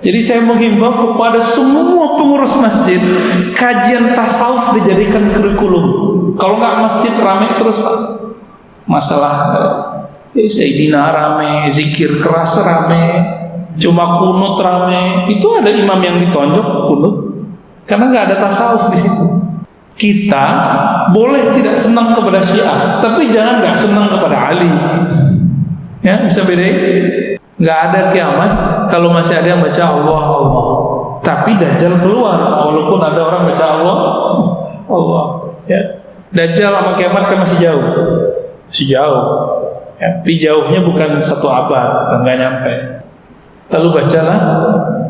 Jadi saya menghimbau kepada semua pengurus masjid, kajian tasawuf dijadikan kurikulum. Kalau nggak masjid ramai terus Pak. Masalah Sayyidina rame, zikir keras rame, cuma kunut rame. Itu ada imam yang ditonjok kunut, karena nggak ada tasawuf di situ. Kita boleh tidak senang kepada Syiah, tapi jangan nggak senang kepada Ali. Ya, bisa bedain. Nggak ada kiamat kalau masih ada yang baca Allah Allah. Tapi Dajjal keluar, walaupun ada orang baca Allah Allah. Ya, Dajjal sama kiamat kan masih jauh, Ya, tapi jauhnya bukan 1 abad, nggak nyampe. Lalu bacalah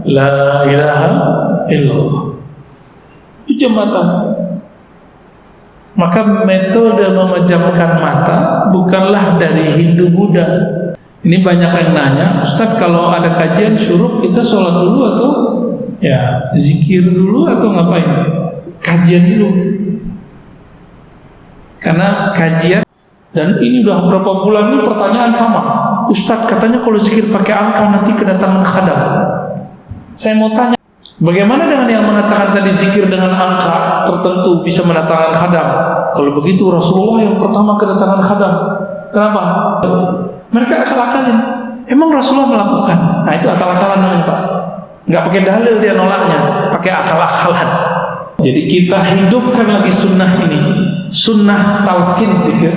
La ilaha illallah. Itu jembatan. Maka metode memejamkan mata bukanlah dari Hindu Buddha. Ini banyak yang nanya, Ustadz kalau ada kajian suruh kita sholat dulu atau ya zikir dulu atau ngapain? Kajian dulu. Karena kajian, dan ini udah berapa bulan ini pertanyaan sama. Ustadz katanya kalau zikir pakai angka nanti kedatangan khadam. Saya mau tanya, bagaimana dengan yang mengatakan tadi zikir dengan angka tertentu bisa mendatangkan khadam? Kalau begitu Rasulullah yang pertama kedatangan khadam. Kenapa? Mereka akal-akalin. Emang Rasulullah melakukan? Nah itu akal-akalan namanya Pak. Nggak pakai dalil dia nolaknya, pakai akal-akalan. Jadi kita hidupkan lagi sunnah ini, sunnah talqin zikir,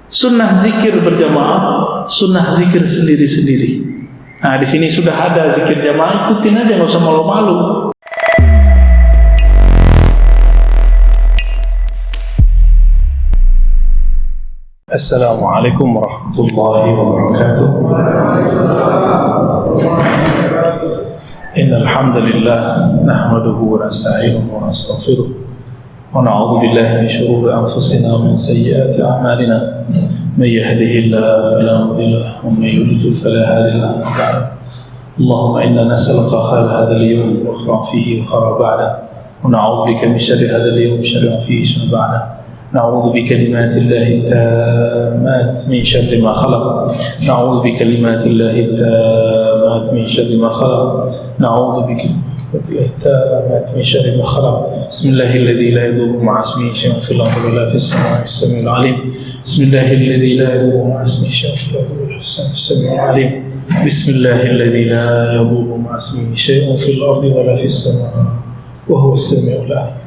sunnah zikir berjamaah, sunnah zikir sendiri-sendiri. Nah di sini sudah ada zikir jamaah, ikutin aja, nggak usah malu-malu. Assalamualaikum warahmatullahi wabarakatuh. Innal hamdalillah nahmaduhu wa nasta'inuhu wa nastaghfiruh wa na'udzu billahi min shururi anfusina wa min sayyiati a'malina. May yahdihillahu fala mudilla lahu wa may yudlil fala hadiya lahu. Allahumma inna nas'aluka khayra hadzal yawm wa khayra fihi wa khayra ba'dahu wa na'udzu bika min sharri hadzal yawm wa sharri ma fihi wa ba'dahu. نعوذ بكلمات الله التامات من شر ما خلق نعوذ بكلمات الله التامات من شر ما خلق نعوذ بكلمات الله التامات من شر ما خلق بسم الله الذي لا يضر مع اسمه شيء في الأرض ولا في السماء السميع العليم بسم الله الذي لا يضر مع اسمه شيء في الأرض ولا في السماء السميع العليم بسم الله الذي لا يضر مع اسمه شيء في الأرض ولا في السماء وهو السميع العليم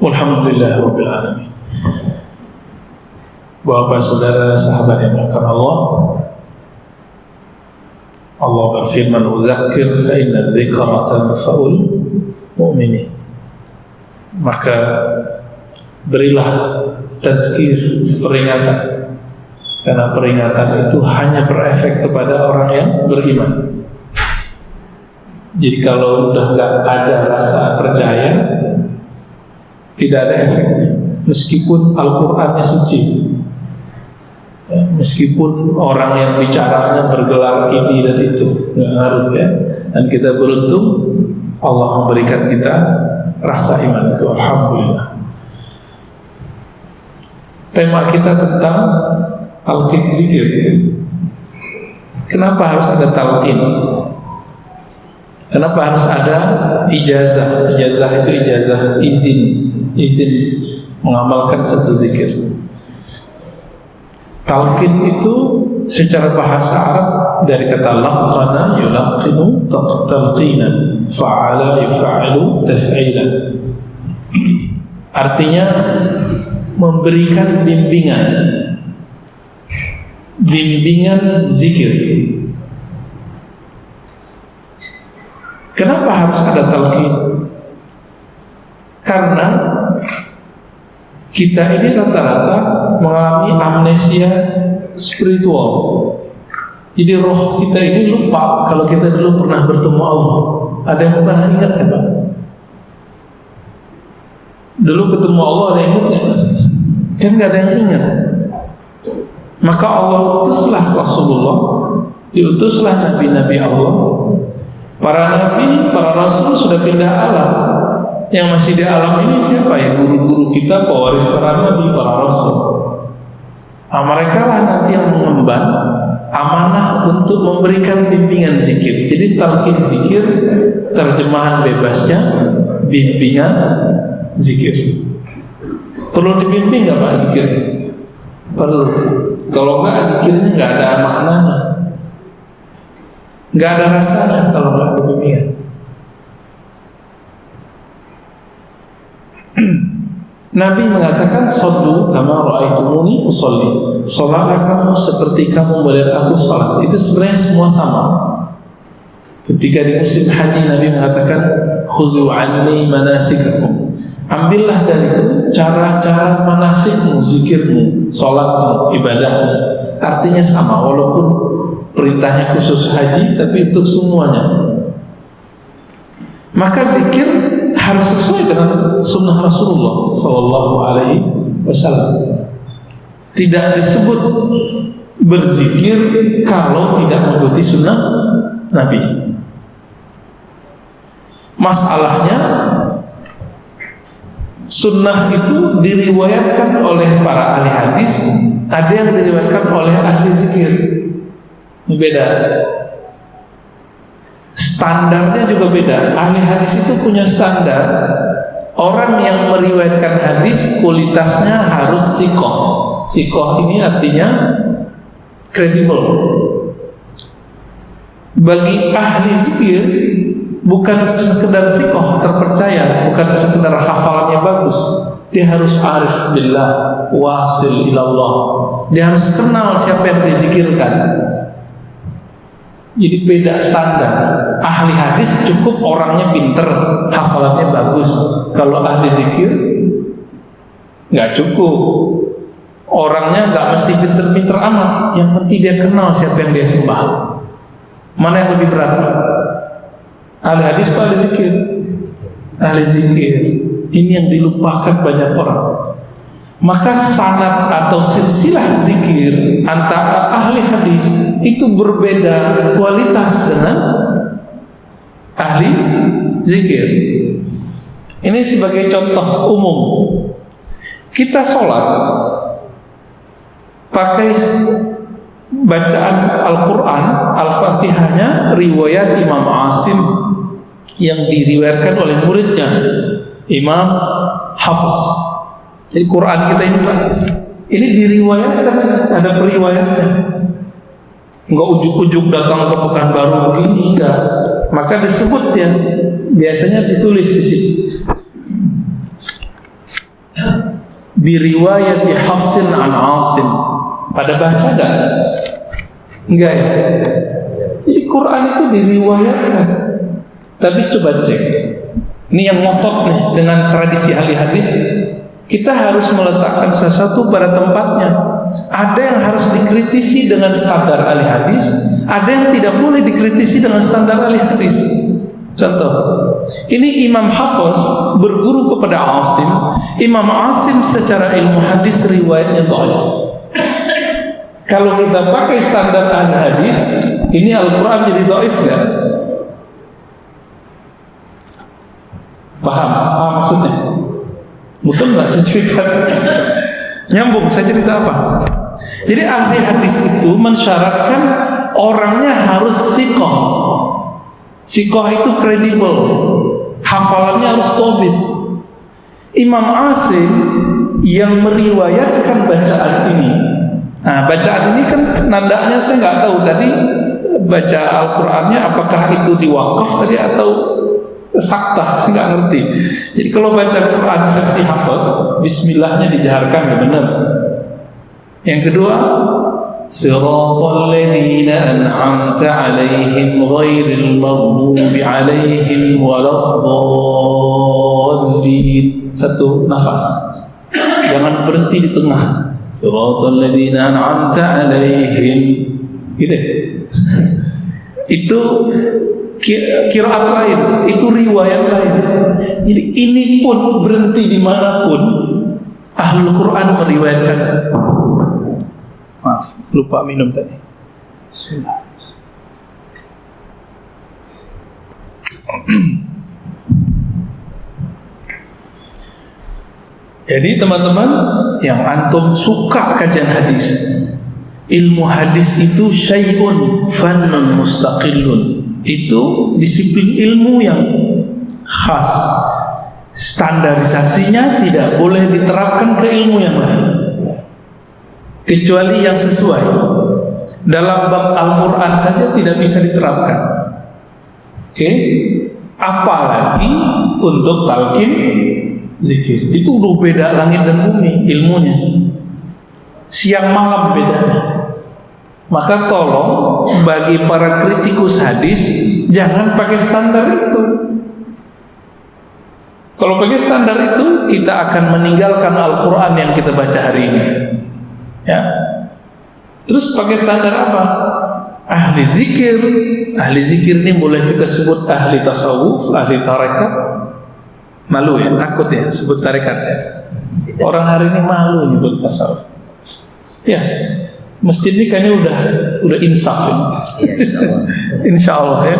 والحمد لله رب العالمين. Bapak saudara sahabat yang dimuliakan Allah, Allah berfirman, "Udzakir fa inna dzikra tanfa'ul mu'minin." Maka berilah tazkir, peringatan, karena peringatan itu hanya berefek kepada orang yang beriman. Jadi kalau udah nggak ada rasa percaya, tidak ada efeknya. Meskipun Al-Qur'annya suci, meskipun orang yang bicaranya bergelar ini dan itu, nggak ngaruh ya. Dan kita beruntung Allah memberikan kita rasa iman itu, alhamdulillah. Tema kita tentang talqin zikir. Kenapa harus ada talqin? Kenapa harus ada ijazah? Ijazah itu ijazah izin mengamalkan satu zikir. Talqin itu secara bahasa Arab dari kata laqana yulaqinu talqinan, fa'ala yuf'ilu taf'ilan. Artinya memberikan bimbingan zikir. Kenapa harus ada talqin? Karena kita ini rata-rata mengalami amnesia spiritual. Jadi roh kita ini lupa kalau kita dulu pernah bertemu Allah. Ada yang pernah ingat ya Pak? Dulu ketemu Allah ada yang ingat ya? Kan gak ada yang ingat. Maka Allah utuslah Rasulullah, diutuslah nabi-nabi Allah. Para nabi, para rasul sudah pindah alam. Yang masih di alam ini siapa ya? Guru-guru kita, pewaris para nabi, para rasul. Nah, mereka lah nanti yang mengemban amanah untuk memberikan bimbingan zikir. Jadi talqin zikir, terjemahan bebasnya bimbingan zikir. Perlu dibimbing nggak Pak zikir? Perlu. Kalau nggak zikirnya nggak ada maknanya, nggak ada rasanya kalau nggak ada bimbingan. Nabi mengatakan, "Shollu kama ra'aitumuni usolli." Salatlah kamu seperti kamu melihat aku salat. Itu sebenarnya semua sama. Ketika di musim haji Nabi mengatakan, "Khuzu anni manasikakum." Ambillah dariku cara-cara manasikmu, zikirmu, salatmu, ibadahmu. Artinya sama, walaupun perintahnya khusus haji, tapi untuk semuanya. Maka zikir harus sesuai dengan sunnah Rasulullah Sallallahu Alaihi Wasallam. Tidak disebut berzikir kalau tidak mengikuti sunnah Nabi. Masalahnya, sunnah itu diriwayatkan oleh para ahli hadis, ada yang diriwayatkan oleh ahli zikir. Beda. Standarnya juga beda. Ahli hadis itu punya standar. Orang yang meriwayatkan hadis kualitasnya harus thiqah. Thiqah ini artinya kredibel. Bagi ahli zikir bukan sekedar thiqah, terpercaya, bukan sekedar hafalannya bagus. Dia harus arif billah, wasil ilallah. Dia harus kenal siapa yang dizikirkan. Jadi beda standar. Ahli hadis cukup orangnya pinter, hafalannya bagus. Kalau ahli zikir nggak cukup. Orangnya nggak mesti pinter-pinter amat. Yang penting dia kenal siapa yang dia sembah. Mana yang lebih berat? Ahli hadis atau ahli zikir? Ahli zikir. Ini yang dilupakan banyak orang. Maka sanad atau silsilah zikir antara ahli hadis itu berbeda kualitas dengan ahli zikir. Ini sebagai contoh umum. Kita sholat pakai bacaan Al-Quran, Al-Fatihahnya riwayat Imam Asim yang diriwayatkan oleh muridnya Imam Hafiz. Jadi Quran kita ini Pak, ini diriwayatkan, ada periwayatnya. Enggak ujuk-ujuk datang ke Pekanbaru begini, enggak. Maka disebut ya, biasanya ditulis di sini. Biriwayati Hafsin an Asim. Pada baca enggak? Enggak ya. Jadi Quran itu diriwayatkan. Tapi coba cek. Ini yang ngotot nih dengan tradisi ahli hadis. Kita harus meletakkan sesuatu pada tempatnya. Ada yang harus dikritisi dengan standar ahli hadis, ada yang tidak boleh dikritisi dengan standar ahli hadis. Contoh, ini Imam Hafiz berguru kepada Asim. Imam Asim secara ilmu hadis riwayatnya dhaif. Kalau kita pakai standar ahli hadis, ini Al-Quran jadi dhaif nggak? Paham maksudnya? Betul nggak saya cerita? Nyambung, saya cerita apa? Jadi ahli hadis itu mensyaratkan orangnya harus thiqah. Thiqah itu kredibel, hafalannya harus thabit. Imam Asim yang meriwayatkan bacaan ini. Nah, bacaan ini kan nadanya saya nggak tahu tadi baca Al-Qurannya apakah itu diwakaf tadi atau saktah, saya nggak ngerti. Jadi kalau baca Quran versi Hafiz, Bismillahnya dijaharkan, ya benar. Yang kedua, Siratal ladzina an'amta 'alaihim ghairil maghdubi 'alaihim waladdallin. Satu nafas, jangan berhenti di tengah. Siratal ladzina an'amta 'alaihim. Gitu. Itu qiraat lain, itu riwayat lain. Jadi ini pun berhenti dimanapun Ahlul Quran meriwayatkan. Maaf, lupa minum tadi. Bismillah. Jadi teman-teman yang antum suka kajian hadis, Ilmu hadis itu syai'un fannun mustaqillun. Itu disiplin ilmu yang khas. Standarisasinya tidak boleh diterapkan ke ilmu yang lain kecuali yang sesuai. Dalam bab Al-Quran saja tidak bisa diterapkan. Oke? Apalagi untuk talqin zikir. Itu udah beda langit dan bumi ilmunya. Siang malam bedanya. Maka tolong bagi para kritikus hadis jangan pakai standar itu. Kalau pakai standar itu kita akan meninggalkan Al-Quran yang kita baca hari ini. Ya. Terus pakai standar apa? Ahli zikir. Ahli zikir ini boleh kita sebut ahli tasawuf, ahli tarekat. Malu ya, takut ya sebut tarekat ya. Orang hari ini malu nyebut tasawuf. Ya, masjid ini kayaknya udah insaf ya. Insya Allah ya.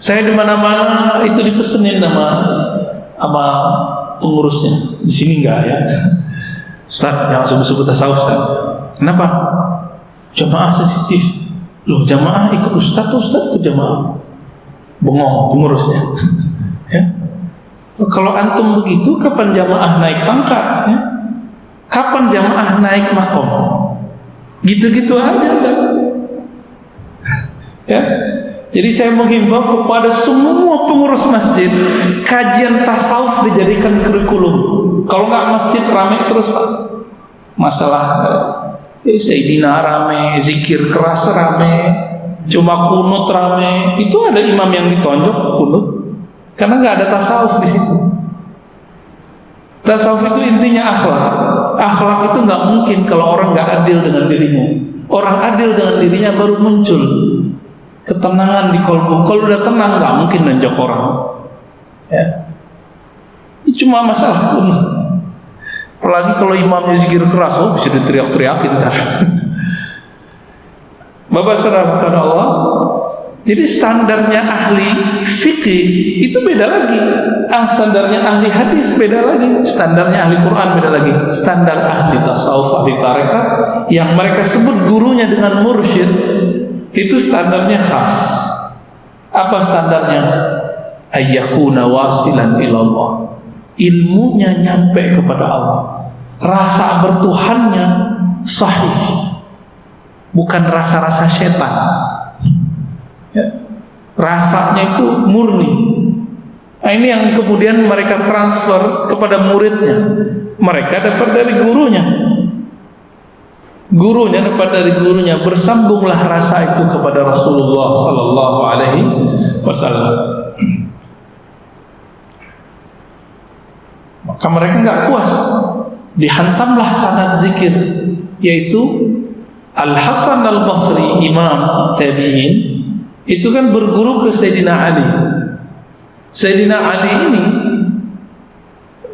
Saya di mana-mana itu dipesenin sama pengurusnya. Di sini enggak ya. Ustaz, jangan sebut-sebut tasawuf Ustaz. Kenapa? Jamaah sensitif. Loh, jamaah ikut Ustaz ikut jamaah. Bengong pengurusnya. Ya. Kalau antum begitu, kapan jamaah naik pangkat? Ya? Kapan jamaah naik makom? Gitu-gitu aja kan? Ya. Jadi saya menghimbau kepada semua pengurus masjid, kajian tasawuf dijadikan kurikulum. Kalau nggak masjid ramai terus Pak. Masalah Sayyidina rame, zikir keras rame, cuma kunut rame. Itu ada imam yang ditonjok kunut, karena nggak ada tasawuf di situ. Tasawuf itu intinya akhlak. Akhlak itu nggak mungkin kalau orang nggak adil dengan dirinya. Orang adil dengan dirinya baru muncul ketenangan di kolbu. Kalau udah tenang nggak mungkin nonjok orang. Ya. Ini cuma masalah kunut. Apalagi kalau imamnya zikir keras, oh bisa diteriak-teriakin ntar. Bapak saudara karena Allah, jadi standarnya ahli fikih itu beda lagi. Standarnya ahli hadis beda lagi. Standarnya ahli Quran beda lagi. Standar ahli tasawuf, ahli tarekat yang mereka sebut gurunya dengan mursyid itu standarnya khas. Apa standarnya? Ayyakuna wasilan ilallah. Ilmunya nyampe kepada Allah. Rasa bertuhannya sahih, bukan rasa-rasa setan. Ya. Rasanya itu murni. Nah, ini yang kemudian mereka transfer kepada muridnya. Mereka dapat dari gurunya. Gurunya dapat dari gurunya. Bersambunglah rasa itu kepada Rasulullah Sallallahu Alaihi Wasallam. Maka mereka nggak puas, dihantamlah sanad zikir, yaitu Al Hasan Al Basri, imam tabi'in, itu kan berguru ke Sayyidina Ali. Sayyidina Ali ini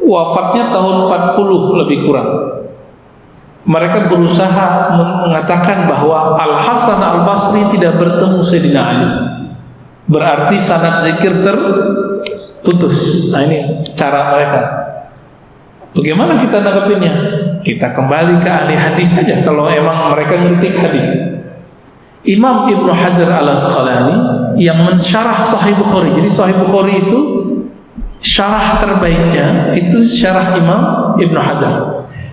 wafatnya tahun 40 lebih kurang. Mereka berusaha mengatakan bahwa Al Hasan Al Basri tidak bertemu Sayyidina Ali. Berarti sanad zikir terputus. Nah ini cara mereka. Bagaimana kita nanggapinnya? Kita kembali ke ahli hadis saja kalau emang mereka ngeritik hadis. Imam Ibnu Hajar Al-Asqalani yang mensyarah Sahih Bukhari. Jadi Sahih Bukhari itu syarah terbaiknya itu syarah Imam Ibnu Hajar.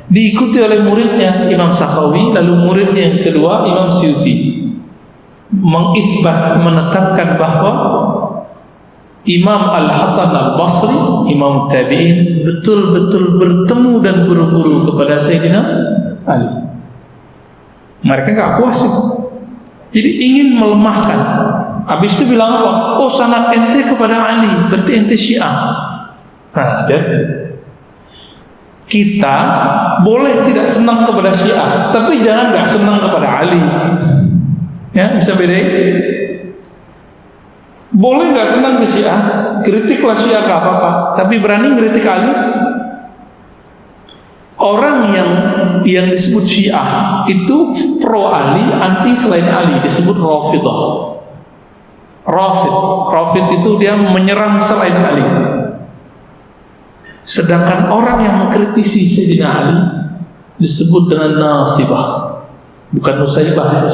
Diikuti oleh muridnya Imam Sakhawi, lalu muridnya yang kedua Imam Suyuti. Mengisbat, menetapkan bahwa Imam Al-Hasan Al-Basri, Imam Tabi'in, betul-betul bertemu dan berguru kepada Sayyidina Ali. Mereka gak puas itu. Jadi ingin melemahkan. Habis itu bilang apa? Oh, sanad ente kepada Ali, berarti ente Syiah. Nah, jadi kita boleh tidak senang kepada Syiah, tapi jangan gak senang kepada Ali. Ya, bisa bedain. Boleh nggak senang ke Syiah, kritiklah Syiah gak apa-apa, tapi berani kritik Ali. Orang yang disebut Syiah itu pro Ali, anti selain Ali, disebut Rafidah. Rafid itu dia menyerang selain Ali. Sedangkan orang yang mengkritisi Sayyidina Ali disebut dengan nasibah. Bukan Nusaibah,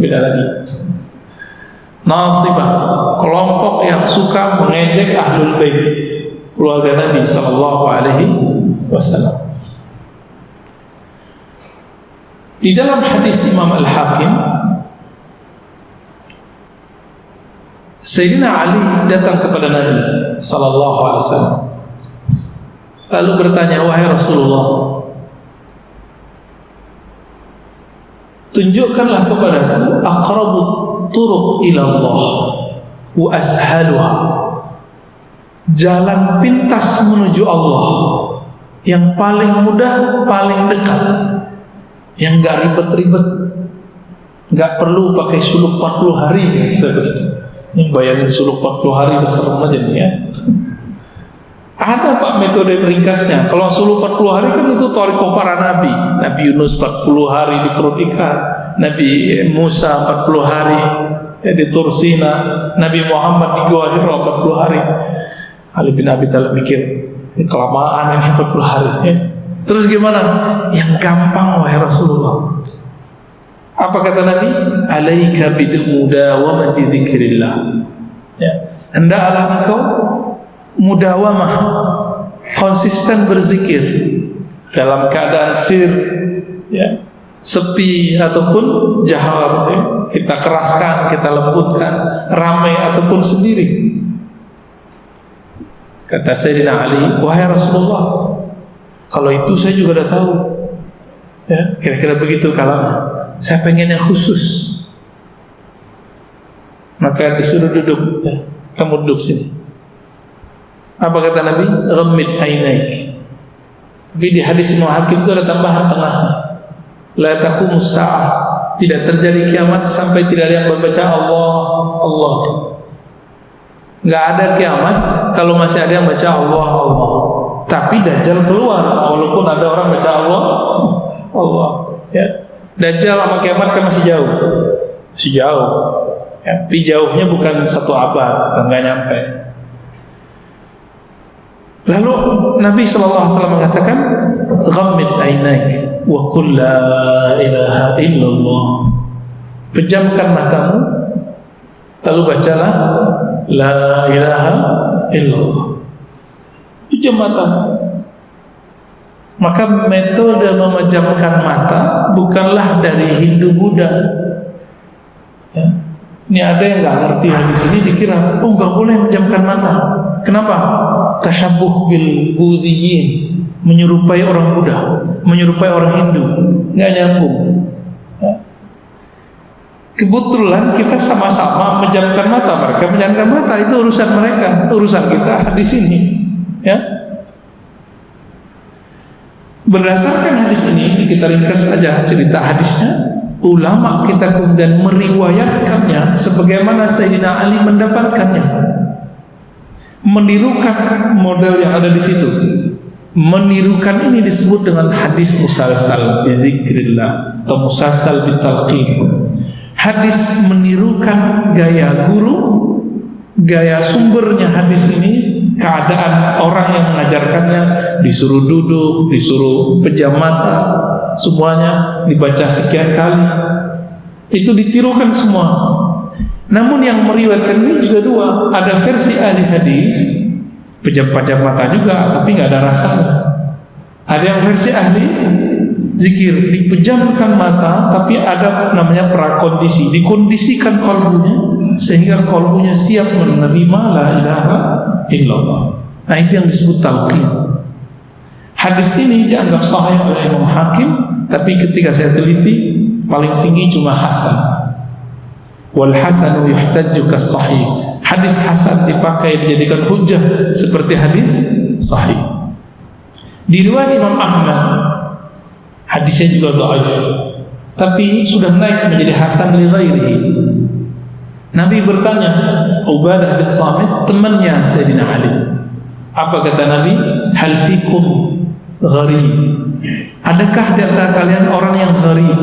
beda lagi. Nasibah, kelompok yang suka mengejek Ahlul Bait, keluarga Nabi sallallahu alaihi wasallam. Di dalam hadis Imam Al-Hakim, Sayyidina Ali datang kepada Nabi sallallahu alaihi wasallam, lalu bertanya, wahai Rasulullah, tunjukkanlah kepadaku aqrabut turuq ila Allah wa ashaluha, jalan pintas menuju Allah yang paling mudah, paling dekat, yang gak ribet-ribet, gak perlu pakai suluk 40 hari. Ini bayangin suluk 40 hari udah serem aja nih ya. Ada Pak metode ringkasnya. Kalau suluk 40 hari kan itu thariqah para nabi. Nabi Yunus 40 hari di perut ikan, Nabi Musa 40 hari di Tursina, Nabi Muhammad di Gua Hira 40 hari. Ali bin Abi Thalib mikir, ini kelamaan ini 40 hari ya. Terus gimana? Yang gampang wahai Rasulullah. Apa kata Nabi? Alaika bidmudawamati dzikrillah. Ya, hendaklah engkau mudawamah, konsisten berzikir dalam keadaan sir, ya, sepi ataupun jahar, ya. Kita keraskan, kita lembutkan, ramai ataupun sendiri. Kata Sayyidina Ali, wahai Rasulullah, kalau itu saya juga udah tahu, ya, kira-kira begitu kalamnya. Saya pengen yang khusus. Maka disuruh duduk, ya. Kamu duduk sini. Apa kata Nabi? Ghammid ainaik. Tapi di hadis Imam Hakim itu ada tambahan tengah. La taqumus sa'ah. Tidak terjadi kiamat sampai tidak ada yang membaca Allah, Allah. Enggak ada kiamat kalau masih ada yang baca Allah, Allah. Tapi Dajjal keluar walaupun ada orang baca Allah, Allah. Ya. Dajjal sama kiamat kan masih jauh. Masih jauh. Ya. Tapi jauhnya bukan 1 abad, enggak nyampe. Lalu Nabi SAW mengatakan, ghammid ainaik wa qul la ilaha illallah. Pejamkan matamu, lalu bacalah la ilaha illallah. Pejam matamu. Maka metode memejamkan mata bukanlah dari Hindu Buddha. Ya. Ini ada yang nggak ngerti hadis ini, dikira oh nggak boleh menjamkan mata. Kenapa? Tasyabuh bil Buddhiyin, menyerupai orang Buddha, menyerupai orang Hindu, nggak nyambung. Ya. Kebetulan kita sama-sama menjamkan mata, mereka menjamkan mata, itu urusan mereka, urusan kita di sini. Ya. Berdasarkan hadis ini, kita ringkas aja cerita hadisnya. Ulama kita kemudian meriwayatkannya sebagaimana Sayyidina Ali mendapatkannya, menirukan model yang ada di situ. Menirukan ini disebut dengan hadis musalsal bizikrillah atau musalsal bitalqin. Hadis menirukan gaya guru, gaya sumbernya hadis ini, keadaan orang yang mengajarkannya, disuruh duduk, disuruh pejam mata, semuanya dibaca sekian kali. Itu ditirukan semua. Namun yang meriwayatkan ini juga dua. Ada versi ahli hadis, pejam-pejam mata juga, tapi nggak ada rasanya. Ada yang versi ahli zikir, dipejamkan mata, tapi ada namanya prakondisi, dikondisikan kalbunya sehingga kalbunya siap menerima la ilaha illallah. Nah, itu yang disebut talqin. Hadis ini dianggap sahih oleh Imam Hakim, tapi ketika saya teliti paling tinggi cuma hasan. Wal hasanu yuhtajju kas sahih. Hadis hasan dipakai dijadikan hujjah seperti hadis sahih. Di riwayat Imam Ahmad hadisnya juga dhaif, tapi sudah naik menjadi hasan li ghairihi. Nabi bertanya, Ubadah bin Samit, temannya Sayyidina Ali. Apa kata Nabi? Hal fikum gharib. Adakah di antara kalian orang yang gharib?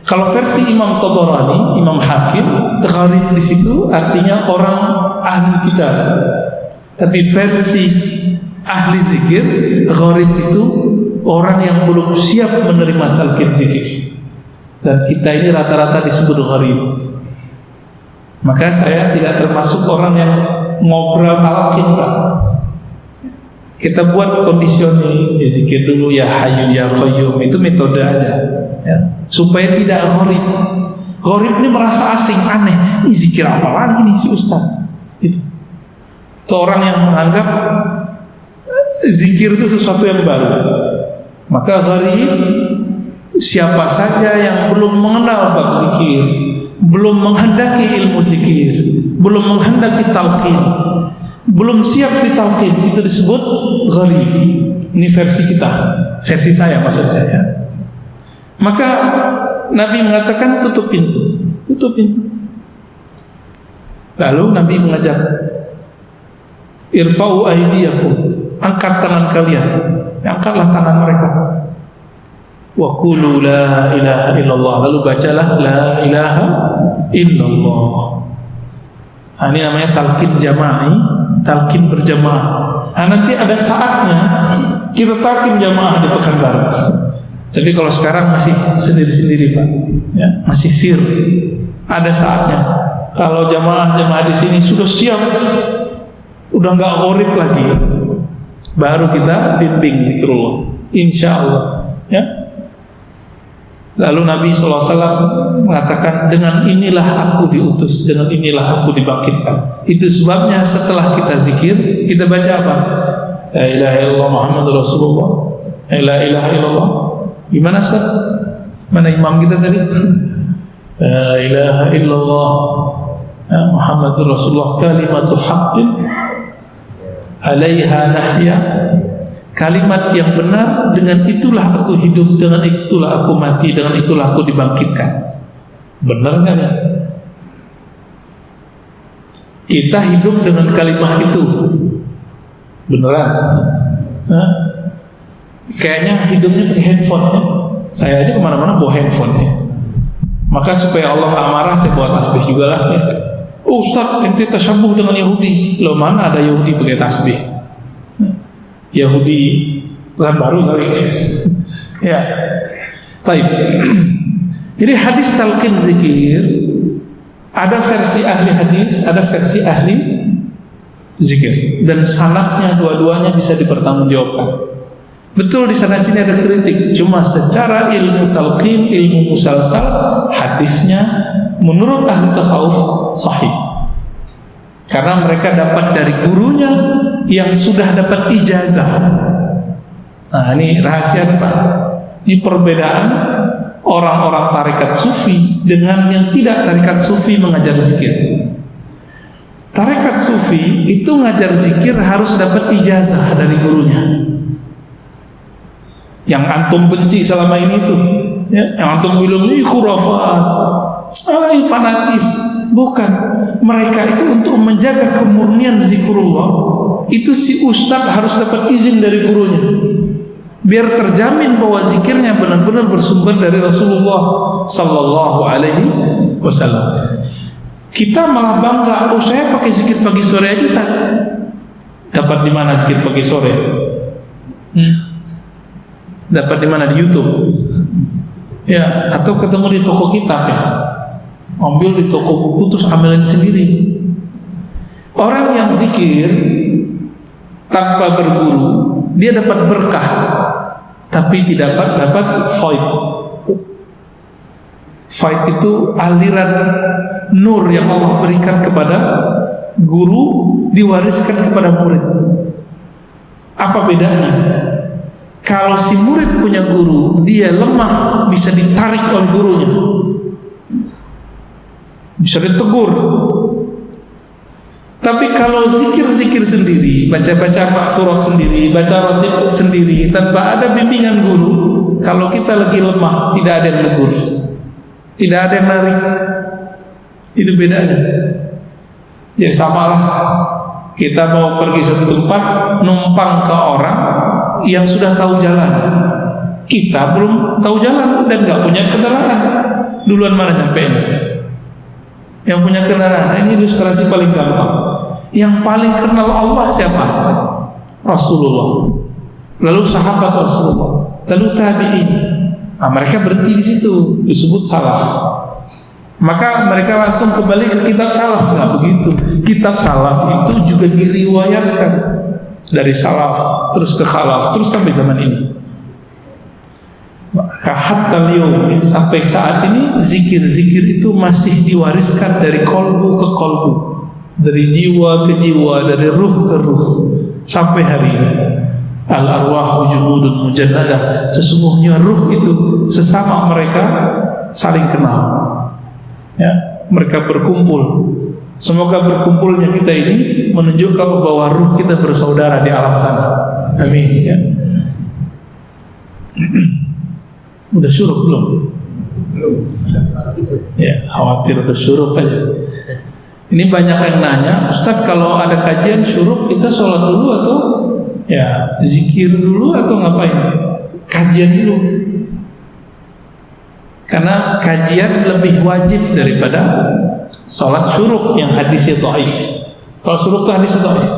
Kalau versi Imam Tabarani, Imam Hakim, gharib di situ artinya orang ahli kitab. Tapi versi ahli zikir, gharib itu orang yang belum siap menerima talqin zikir. Dan kita ini rata-rata disebut gharib. Maka saya tidak termasuk orang yang ngobrol talqin, Pak. Kita buat kondisioning, zikir dulu ya Hayyu ya Qayyum, itu metode aja, ya, supaya tidak gharib. Gharib ini merasa asing, aneh. Ini zikir apa lagi nih si Ustaz? Itu orang yang menganggap zikir itu sesuatu yang baru. Maka gharib siapa saja yang belum mengenal bab zikir, belum menghendaki ilmu zikir, belum menghendaki talqin, belum siap ditalqin, itu disebut gharib. Ini versi kita, versi saya maksudnya, ya. Maka Nabi mengatakan tutup pintu. Lalu Nabi mengajak, irfa'u aydiyakum, angkat tangan kalian. Angkatlah tangan mereka. Wa qulu la ilaha illallah, lalu bacalah la ilaha illallah. Ini namanya talqin jama'i, talqin berjamaah. Nanti ada saatnya kita talqin jamaah di Pekanbaru. Tapi kalau sekarang masih sendiri-sendiri, Pak, ya, masih sir. Ada saatnya kalau jamaah di sini sudah siap, udah nggak gharib lagi, baru kita bimbing zikrullah, insya Allah, ya. Lalu Nabi SAW mengatakan, dengan inilah aku diutus, dengan inilah aku dibangkitkan. Itu sebabnya setelah kita zikir, kita baca apa? La ilaha illallah Muhammadur Rasulullah. La ilaha illallah. Gimana Ustaz? Mana imam kita tadi? La ilaha illallah Muhammadur Rasulullah, kalimatu haqqin alaiha nahya. Kalimat yang benar, dengan itulah aku hidup, dengan itulah aku mati, dengan itulah aku dibangkitkan. Benar kan ya? Kita hidup dengan kalimat itu. Beneran? Hah? Kayaknya hidupnya pakai handphone, ya? Saya aja kemana-mana bawa handphone, ya? Maka supaya Allah gak marah, saya bawa tasbih juga lah, ya. Ustaz, ente tasyabuh dengan Yahudi. Loh, mana ada Yahudi pakai tasbih? Yahudi baru kali. Ya. Baik. Jadi hadis talqin zikir ada versi ahli hadis, ada versi ahli zikir, dan sanadnya dua-duanya bisa dipertanggungjawabkan. Betul, di sana sini ada kritik, cuma secara ilmu talqin, ilmu musalsal, hadisnya menurut ahli tasawuf sahih. Karena mereka dapat dari gurunya yang sudah dapat ijazah. Nah, ini rahasia Pak. Ini perbedaan orang-orang tarekat sufi dengan yang tidak tarekat sufi mengajar zikir. Tarekat sufi itu ngajar zikir harus dapat ijazah dari gurunya. Yang antum benci selama ini tuh, ya, yang antum bilang ini khurafat, ini fanatis. Bukan, mereka itu untuk menjaga kemurnian zikrullah, itu si ustadz harus dapat izin dari gurunya, biar terjamin bahwa zikirnya benar-benar bersumber dari Rasulullah Sallallahu Alaihi Wasallam. Kita malah bangga, oh saya pakai zikir pagi sore aja, tak dapat di mana zikir pagi sore? Dapat di mana? Di YouTube, ya, atau ketemu di toko kitab, ya. Ambil di toko buku terus amalin sendiri. Orang yang zikir tanpa berguru, dia dapat berkah, tapi tidak dapat faid. Faid itu aliran nur yang Allah berikan kepada guru, diwariskan kepada murid. Apa bedanya? Kalau si murid punya guru, dia lemah, bisa ditarik oleh gurunya, bisa ditegur. Tapi kalau zikir-zikir sendiri, baca-baca maksurat sendiri, baca rotib sendiri, tanpa ada bimbingan guru, kalau kita lagi lemah, tidak ada yang negur, tidak ada yang narik. Itu bedanya. Ya samalah, kita mau pergi satu tempat, numpang ke orang yang sudah tahu jalan. Kita belum tahu jalan dan gak punya kendaraan. Duluan mana nyampenya? Yang punya kendaraan. Ini ilustrasi paling gampang. Yang paling kenal Allah siapa? Rasulullah. Lalu sahabat Rasulullah. Lalu tabi'in. Nah, mereka berhenti di situ, disebut salaf. Maka mereka langsung kembali ke kitab salaf. Nggak begitu. Kitab salaf itu juga diriwayatkan dari salaf, terus ke khalaf, terus sampai zaman ini. Maka hatta liyum, sampai saat ini zikir-zikir itu masih diwariskan dari kolbu ke kolbu, dari jiwa ke jiwa, dari ruh ke ruh, sampai hari ini. Al-arwahu junudun mujannadah, sesungguhnya ruh itu sesama mereka saling kenal. Ya, mereka berkumpul. Semoga berkumpulnya kita ini menunjukkan bahwa ruh kita bersaudara di alam sana. Amin. Ya. Udah syuruk belum? Belum. Ya, khawatir udah syuruk aja. Ini banyak yang nanya, Ustadz kalau ada kajian syuruk kita sholat dulu atau ya zikir dulu atau ngapain? Kajian dulu. Karena kajian lebih wajib daripada sholat syuruk yang hadisnya dhaif. Kalau syuruk itu hadisnya dhaif.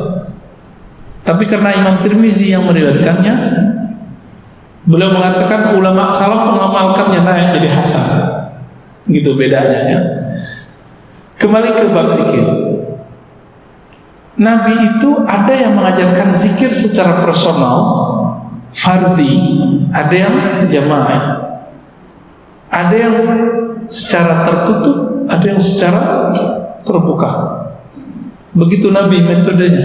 Tapi karena Imam Tirmizi yang meriwayatkannya, beliau mengatakan ulama salaf mengamalkannya naik jadi hasan. Gitu bedanya ya. Kembali ke bab zikir. Nabi itu ada yang mengajarkan zikir secara personal, fardi, ada yang jamaah. Ada yang secara tertutup, ada yang secara terbuka. Begitu Nabi metodenya.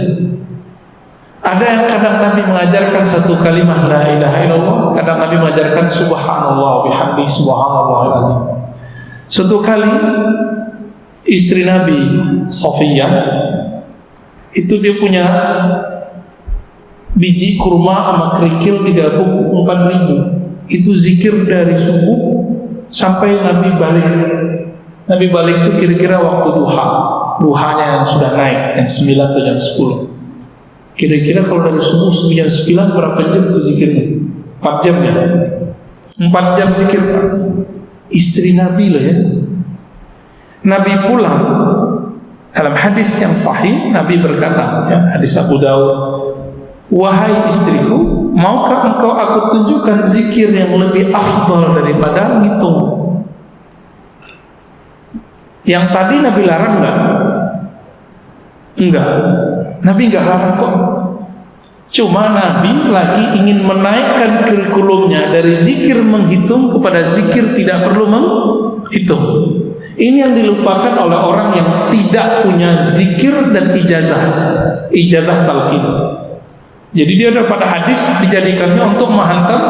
Ada yang kadang Nabi mengajarkan satu kalimat la ilaha illallah, kadang Nabi mengajarkan subhanallah bihamdi subhanallahil azim. Suatu kali istri Nabi Safiyah itu dia punya biji kurma sama kerikil digabung 4.000. Itu zikir dari subuh sampai Nabi balik. Nabi balik itu kira-kira waktu duha. Duhanya yang sudah naik jam 9 atau jam 10. Kira-kira kalau dari subuh sampai jam 9 berapa jam itu zikirnya? 4 jam ya? 4 jam zikir Pak. Istri Nabi loh ya. Nabi pulang, dalam hadis yang sahih Nabi berkata ya, hadis Abu Dawud, wahai istriku, maukah engkau aku tunjukkan zikir yang lebih afdal daripada ngitung? Yang tadi Nabi larang enggak? Enggak. Nabi enggak larang kok. Cuma Nabi lagi ingin menaikkan kurikulumnya dari zikir menghitung kepada zikir tidak perlu menghitung. Ini yang dilupakan oleh orang yang tidak punya zikir dan ijazah talqin. Jadi dia dapat hadis dijadikannya untuk menghantam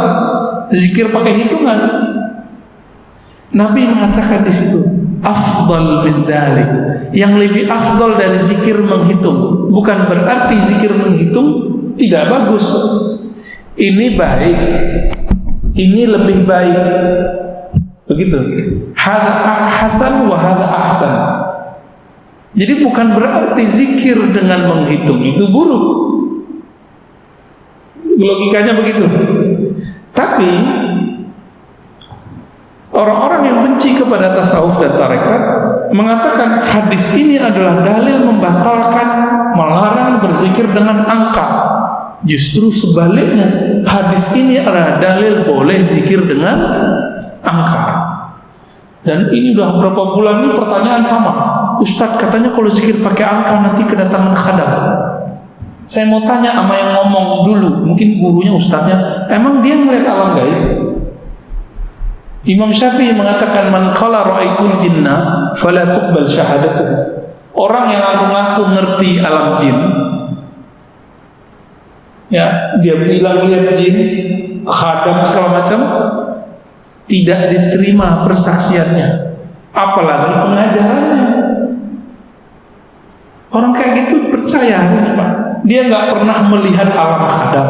zikir pakai hitungan. Nabi mengatakan di situ, afdal min dzalik, yang lebih afdal dari zikir menghitung. Bukan berarti zikir menghitung tidak bagus. Ini baik, ini lebih baik. Begitu. Hada hasan wa hada ahsan. Jadi bukan berarti zikir dengan menghitung itu buruk. Logikanya begitu. Tapi orang-orang yang benci kepada tasawuf dan tarekat mengatakan hadis ini adalah dalil membatalkan, melarang berzikir dengan angka. Justru sebaliknya, hadis ini adalah dalil boleh zikir dengan angka. Dan ini udah berapa bulan ini pertanyaan sama. Ustadz katanya kalau zikir pakai angka nanti kedatangan khadam. Saya mau tanya sama yang ngomong dulu, mungkin gurunya ustadznya, emang dia melihat alam gaib? Imam Syafi'i mengatakan man qala ra'aitul jinna fala tuqbal syahadatuh. Orang yang ngaku-ngaku ngerti alam jin, ya dia bilang lihat jin, khadam segala macam, tidak diterima persaksiannya, apalagi pengajarannya. Orang kayak gitu percaya Pak. Dia nggak pernah melihat alam khadam,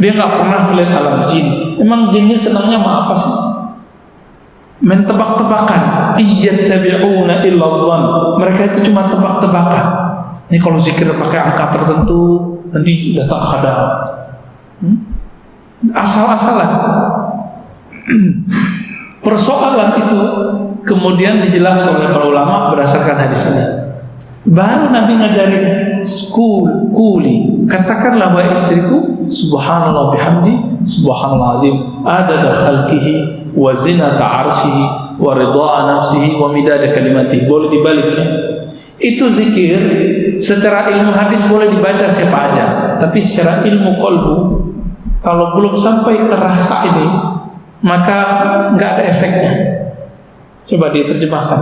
dia nggak pernah melihat alam jin. Emang jinnya senangnya sama apa sih? Main tebak-tebakan. Iyattabi'una illa dhann. Mereka itu cuma tebak-tebakan. Ini kalau zikir pakai angka tertentu nanti datang khadam. Asal-asalan. Persoalan itu kemudian dijelaskan oleh para ulama berdasarkan hadis ini. Baru Nabi ngajarin kuli, katakanlah wahai istriku subhanallah bihamdi subhanallah azim adada khalqihi wa zinata arsyihi wa ridha nafsihi wa midada kalimatihi. Boleh dibaliknya. Itu zikir secara ilmu hadis boleh dibaca siapa aja, tapi secara ilmu qalbu kalau belum sampai ke rasa ini maka nggak ada efeknya. Coba diterjemahkan.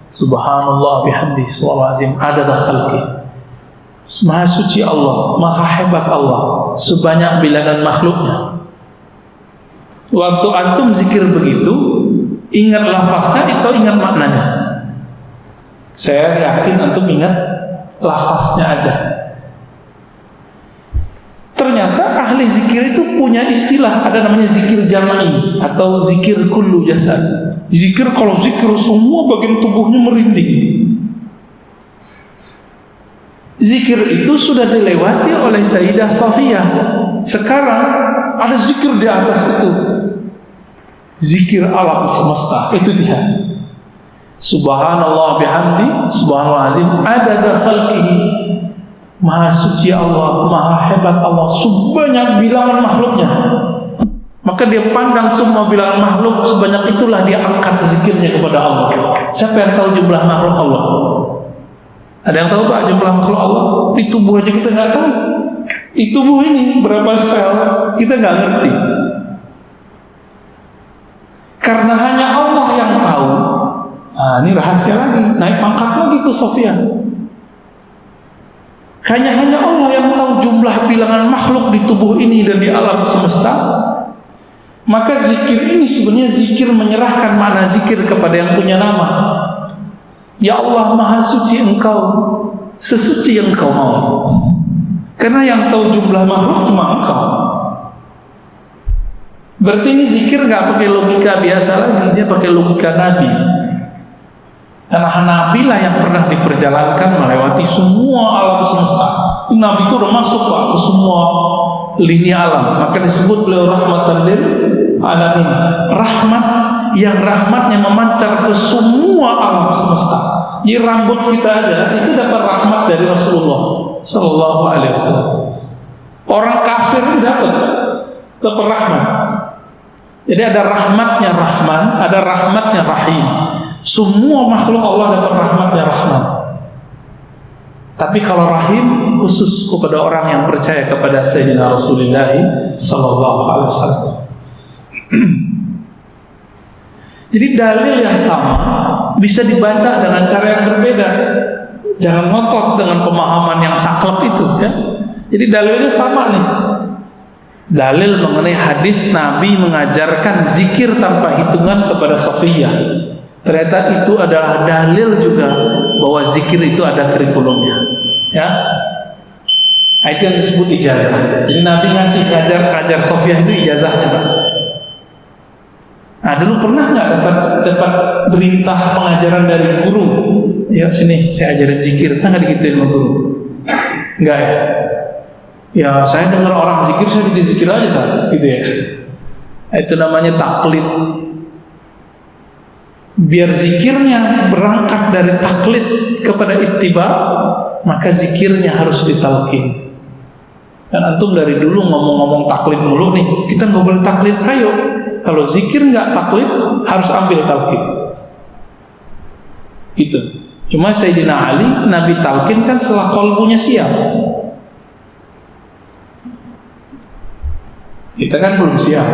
Subhanallah bihamdi subhanallah azim adada khalqi. Maha suci Allah, maha hebat Allah sebanyak bilangan makhluknya. Waktu antum zikir begitu, ingat lafaznya atau ingat maknanya? Saya yakin antum ingat lafaznya aja. Ternyata ahli zikir itu punya istilah, ada namanya zikir jama'i atau zikir kullu jasad. Zikir kalau zikir semua bagian tubuhnya merinding. Zikir itu sudah dilewati oleh Sayyidah Safiyah. Sekarang ada zikir di atas itu. Zikir alam semesta, itu dia. Subhanallah bihamdi subhanallah azim adada khalqihi. Maha suci Allah, maha hebat Allah sebanyak bilangan makhluknya. Maka dia pandang semua bilangan makhluk, sebanyak itulah dia angkat zikirnya kepada Allah. Siapa yang tahu jumlah makhluk Allah? Ada yang tahu Pak jumlah makhluk Allah? Di tubuh aja kita nggak tahu. Di tubuh ini berapa sel kita nggak ngerti. Karena hanya Allah yang tahu. Nah, ini rahasia lagi, naik pangkat lagi tuh Sofia. Hanya Allah yang tahu jumlah bilangan makhluk di tubuh ini dan di alam semesta. Maka zikir ini sebenarnya zikir menyerahkan makna zikir kepada yang punya nama. Ya Allah, maha suci Engkau, sesuci yang Engkau mau. Karena yang tahu jumlah makhluk cuma Engkau. Berarti ini zikir nggak pakai logika biasa lagi, dia pakai logika Nabi. Karena Nabi lah yang pernah diperjalankan melewati semua alam semesta. Nabi itu udah masuk Pak ke semua lini alam. Maka disebut beliau rahmatan lil alamin. Rahmat yang rahmatnya memancar ke semua alam semesta. Jadi rambut kita aja itu dapat rahmat dari Rasulullah Sallallahu Alaihi Wasallam. Orang kafir dapat rahmat. Jadi ada rahmatnya Rahman, ada rahmatnya Rahim. Semua makhluk Allah dapat rahmatnya Rahman. Tapi kalau Rahim khusus kepada orang yang percaya kepada Sayyidina Rasulullah Sallallahu Alaihi Wasallam. Jadi dalil yang sama bisa dibaca dengan cara yang berbeda. Jangan ngotot dengan pemahaman yang saklek itu, ya. Jadi dalilnya sama nih. Dalil mengenai hadis Nabi mengajarkan zikir tanpa hitungan kepada Safiyah. Ternyata itu adalah dalil juga bahwa zikir itu ada kurikulumnya, ya. Itu yang disebut ijazah. Jadi Nabi ngasih ngajar Safiyah itu ijazahnya, Pak. Nah, dulu pernah nggak dapat perintah pengajaran dari guru? Ya sini, saya ajarin zikir. Kan nggak digituin sama guru? Enggak ya? Ya saya dengar orang zikir, saya jadi zikir aja kan, gitu ya. Itu namanya taklid. Biar zikirnya berangkat dari taklid kepada ittiba, maka zikirnya harus ditalkin. Dan antum dari dulu ngomong-ngomong taklid mulu nih, kita nggak boleh taklid. Ayo, kalau zikir nggak taklid, harus ambil talkin. Itu. Cuma Sayyidina Ali, Nabi talkin kan setelah qalbunya siap. Kita kan belum siap,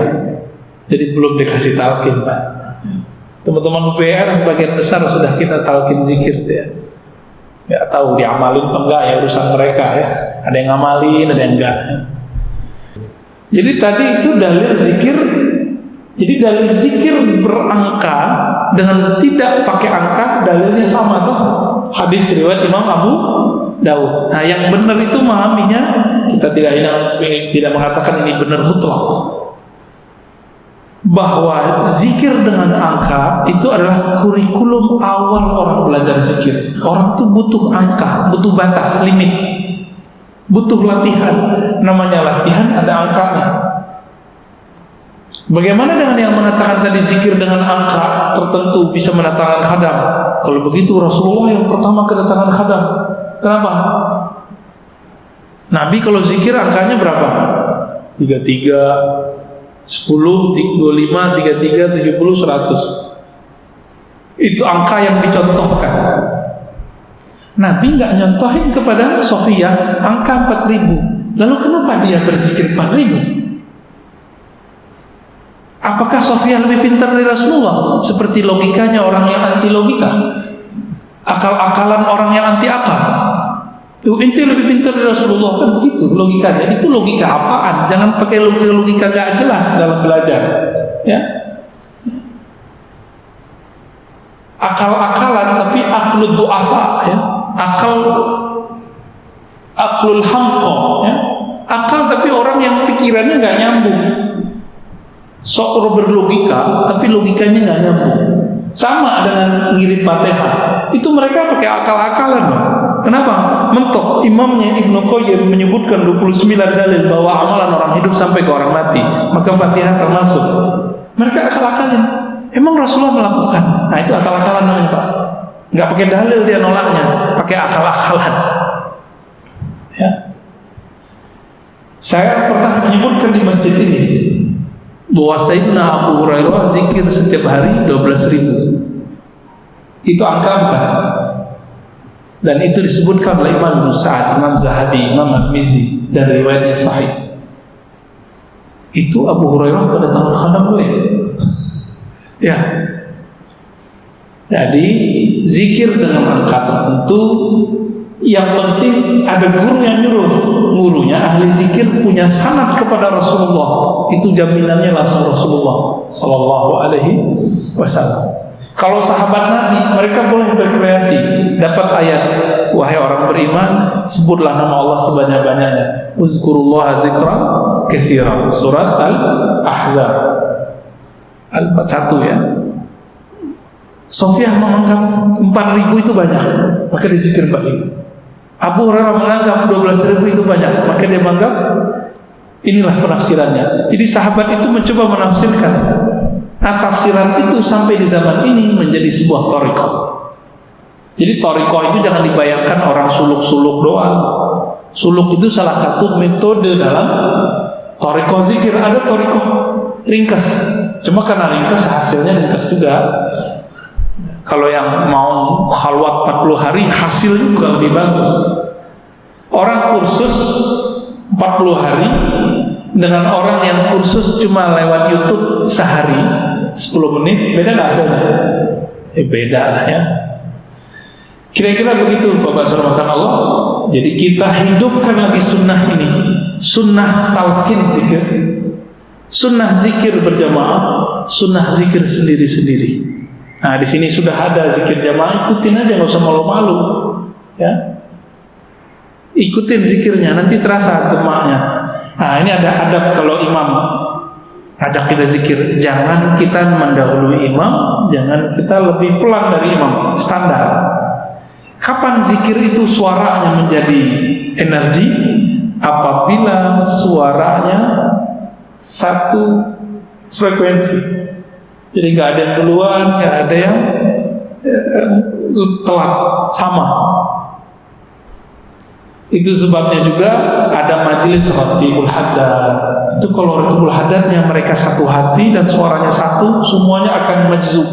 jadi belum dikasih talkin, Pak. Teman-teman UPR sebagian besar sudah kita talkin zikir, ya. Ya tahu diamalin apa enggak ya urusan mereka, ya. Ada yang ngamalin, ada yang enggak. Ya. Jadi tadi itu dalil zikir. Jadi dalil zikir berangka dengan tidak pakai angka, dalilnya sama tuh. Hadis riwayat Imam Abu Daud. Nah, yang benar itu memahaminya, kita tidak mengatakan ini benar mutlak. Bahwa zikir dengan angka itu adalah kurikulum awal orang belajar zikir. Orang tuh butuh angka, butuh batas, limit, butuh latihan. Namanya latihan ada angkanya. Bagaimana dengan yang mengatakan tadi zikir dengan angka tertentu bisa mendatangkan khadam? Kalau begitu Rasulullah yang pertama kedatangan khadam. Kenapa? Nabi kalau zikir angkanya berapa? 33, 10, 25, 33, 70, 100. Itu angka yang dicontohkan. Nabi nggak nyontohin kepada Sofia angka 4.000. Lalu kenapa dia berzikir 4.000? Apakah Sofia lebih pintar dari Rasulullah? Seperti logikanya orang yang anti logika, akal-akalan orang yang anti akal. Inti lebih pintar dari Rasulullah, kan begitu logikanya. Itu logika apaan? Jangan pakai logika gak jelas dalam belajar, ya. Akal-akalan tapi aklul du'afa, ya. Aklul hamqa, ya. Akal tapi orang yang pikirannya gak nyambung. Sok berlogika tapi logikanya gak nyambung. Sama dengan ngirim Fatihah. Itu mereka pakai akal-akalan, loh. Kenapa? Mentok. Imamnya Ibnu Qayyim menyebutkan 29 dalil bahwa amalan orang hidup sampai ke orang mati, maka Fatihah termasuk. Mereka akal-akalin. Emang Rasulullah melakukan? Nah, itu akal-akalan namanya, Pak. Nggak pakai dalil dia nolaknya, pakai akal-akalan. Ya. Saya pernah menyebutkan di masjid ini bahwa Sayyidina Abu Hurairah zikir setiap hari 12.000. Itu angka bukan? Dan itu disebutkan oleh Imam Ibnu Sa'ad, Imam Zahabi, Imam Al-Mizzi, dan riwayatnya sahih. Itu Abu Hurairah pada tahun Khandaq boleh. Ya. Jadi zikir dengan angka tertentu. Yang penting ada guru yang nyuruh. Gurunya ahli zikir punya sanad kepada Rasulullah. Itu jaminannya langsung Rasulullah Sallallahu Alaihi Wasallam. Kalau sahabat Nabi, mereka boleh berkreasi. Dapat ayat, wahai orang beriman, sebutlah nama Allah sebanyak-banyaknya. Uzkurullaha zikran katsiran. Surat Al-Ahzab Al-41, ya. Sofiyah menganggap 4.000 itu banyak, maka dia zikir 4.000. Abu Hurairah menganggap 12.000 itu banyak, maka dia menganggap inilah penafsirannya. Jadi sahabat itu mencoba menafsirkan. Nah, tafsiran itu sampai di zaman ini menjadi sebuah thariqah. Jadi thariqah itu jangan dibayangkan orang suluk-suluk doang. Suluk itu salah satu metode dalam thariqah zikir. Ada thariqah ringkas, cuma karena ringkas hasilnya ringkas juga. Kalau yang mau khalwat 40 hari hasilnya juga lebih bagus. Orang kursus 40 hari dengan orang yang kursus cuma lewat YouTube sehari 10 menit, beda gak hasilnya? Beda lah, ya. Kira-kira begitu Bapak Saudara Allah. Jadi kita hidupkan lagi sunnah ini, sunnah talqin zikir, sunnah zikir berjamaah, sunnah zikir sendiri-sendiri. Nah, di sini sudah ada zikir jamaah, ikutin aja, nggak usah malu-malu, ya. Ikutin zikirnya, nanti terasa gemaknya. Nah, ini ada adab kalau imam ajak kita zikir, jangan kita mendahului imam, jangan kita lebih pelan dari imam, standar. Kapan zikir itu suaranya menjadi energi? Apabila suaranya satu frekuensi. Jadi nggak ada yang duluan, nggak ada yang telat, sama. Itu sebabnya juga ada majelis ratibul haddad. Itu kalau ratibul haddadnya mereka satu hati dan suaranya satu, semuanya akan majzub,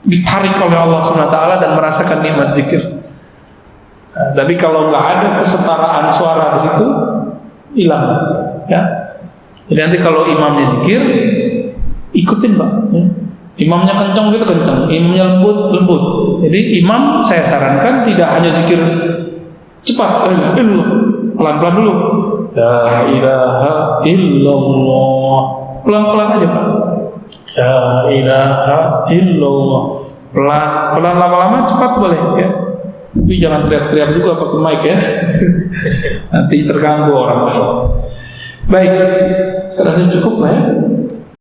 ditarik oleh Allah SWT dan merasakan nikmat zikir. Nah, tapi kalau nggak ada kesetaraan suara di situ, hilang, ya. Jadi nanti kalau imamnya zikir, ikutin, Pak, ya. Imamnya kencang gitu kencang, imamnya lembut. Jadi imam saya sarankan tidak hanya zikir cepat, pelan-pelan dulu. La ilaha illallah, pelan-pelan aja, Pak. La ilaha illallah, pelan lama-lama, cepat boleh, ya. Tapi jangan teriak-teriak juga pakai mic, ya. Nanti terganggu orang. Baik, saya rasa cukup lah, ya.